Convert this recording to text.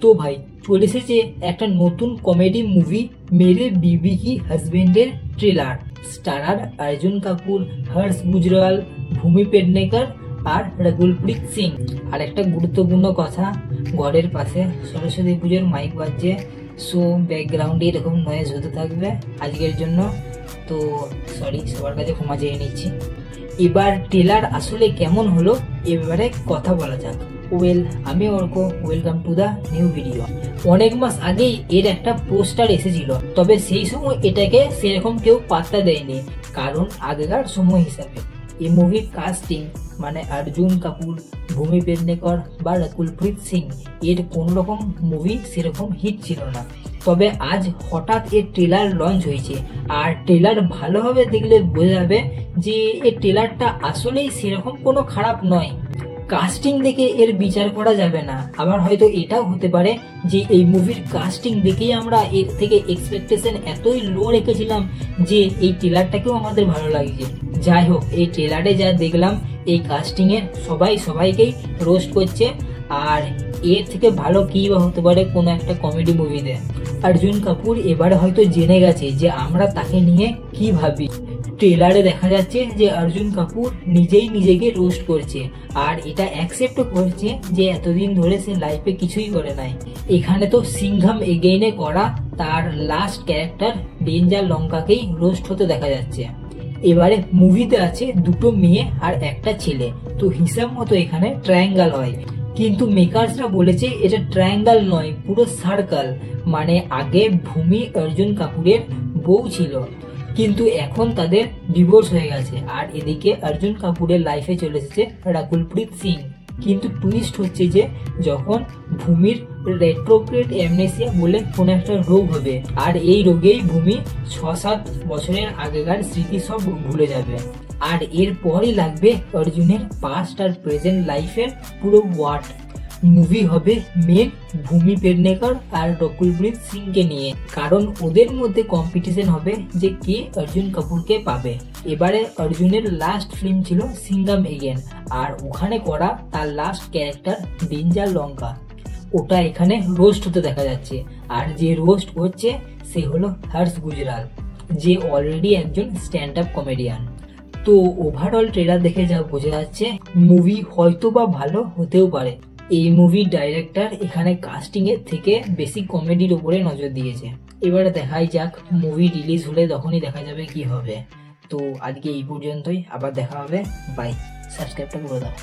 তো ভাই চলে এসেছে একটা নতুন কমেডি মুভি মেরে বিবি কি হাজবেন্ডের ট্রেলার। স্টারার অর্জুন কাপুর, হর্ষ গুজরাল, ভূমি পেডনেকর আর রকুলপ্রীত সিং। আর একটা গুরুত্বপূর্ণ কথা, ঘরের পাশে সরস্বতী পুজোর মাইক বাজছে, সো ব্যাকগ্রাউন্ডে এরকম নয়েজ হতে থাকবে আজকের জন্য। তো সরি, সবার কাছে ক্ষমা চেয়ে নিচ্ছি। এবার ট্রেলার আসলে কেমন হলো এবারে কথা বলা যাক। আমি Arko, welcome to the new video. অনেক মাস আগেই এর একটা পোস্টার এসেছিল, তবে সেই সময় এটাকে সেরকম কেউ পাত্তা দেয়নি, কারণ আগেকার সময় হিসাবে এই মুভির কাস্টিং মানে অর্জুন কাপুর, ভূমি পেডনেকর বা রকুলপ্রীত সিং এর কোন রকম মুভি সেরকম হিট ছিল না। তবে আজ হঠাৎ এর ট্রেলার লঞ্চ হয়েছে, আর ট্রেলার ভালোভাবে দেখলে বোঝা যাবে যে এই ট্রেলারটা আসলেই সেরকম কোনো খারাপ নয়। কাস্টিং দেখে এর বিচার করা যাবে না। আবার হয়তো এটাও হতে পারে যে এই মুভির কাস্টিং দেখেই আমরা এর থেকে এক্সপেকটেশন এতই লো রেখেছিলাম যে এই ট্রেলারটাকেও আমাদের ভালো লাগছে। যাই হোক, এই ট্রেলারে যা দেখলাম, এই কাস্টিং এর সবাইকেই রোস্ট করছে, আর এর থেকে ভালো কি বা হতে পারে কোনো একটা কমেডি মুভিতে। অর্জুন কাপুর এবারে হয়তো জেনে গেছে যে আমরা তাকে নিয়ে কি ভাবি। ট্রেলারে দেখা যাচ্ছে যে অর্জুন কাপুর নিজেই নিজেকে রোস্ট করছে, আর এটা অ্যাকসেপ্ট করছে যে এতদিন ধরে সে লাইফে কিছুই করে নাই। এখানে তো সিংঘাম এগেইনে করা তার লাস্ট ক্যারেক্টার ডেঞ্জার লঙ্কাকেই রোস্ট হতে দেখা যাচ্ছে। এবারে মুভিতে আছে দুটো মেয়ে আর একটা ছেলে, তো হিসাব মতো এখানে ট্রায়াঙ্গেল হয়, কিন্তু মেকার্সরা বলেছে এটা ট্রায়াঙ্গেল নয়, পুরো সার্কেল। মানে আগে ভূমি অর্জুন কাপুরের বউ ছিল, কিন্তু এখন তাদের ডিভোর্স হয়ে গেছে, আর এদিকে অর্জুন কাপুরের লাইফে চলে এসেছে রকুলপ্রীত সিং। কিন্তু টুইস্ট হচ্ছে যে যখন ভূমির রেট্রোগ্রেড অ্যামনেসিয়া বলে কোন একটা রোগ হবে, আর এই রোগেই ভূমি 6-7 বছরের আগেকার স্মৃতি সব ভুলে যাবে, আর এরপরই লাগবে অর্জুনের পাস্ট আর প্রেজেন্ট লাইফের পুরো ওয়ার্ড। মুভি হবে মেন ভূমি পেডনেকর আর রকুলপ্রীত সিং কে নিয়ে, কারণ ওদের মধ্যে কম্পিটিশন হবে যে কে অর্জুন কাপুরকে পাবে। এবারে অর্জুনের লাস্ট ফিল্ম ছিল সিংঘাম এগেন, আর ওখানে করা তার লাস্ট ক্যারেক্টার ডেঞ্জার লঙ্কা, ওটা এখানে রোস্ট হতে দেখা যাচ্ছে। আর যে রোস্ট হচ্ছে সে হলো হর্ষ গুজরাল, যে অলরেডি একজন স্ট্যান্ড আপ কমেডিয়ান। তো ওভারঅল ট্রেলার দেখে যা বোঝা যাচ্ছে, মুভি হয়তো বা ভালো হতেও পারে। এই মুভির ডাইরেক্টর এখানে কাস্টিং এর থেকে বেশি কমেডির উপরে নজর দিয়েছে। এবারে দেখাই যাক, মুভি রিলিজ হলে তখনই দেখা যাবে কি হবে। তো আজকে এই পর্যন্তই, আবার দেখা হবে, বাই। সাবস্ক্রাইবটা করে দাও।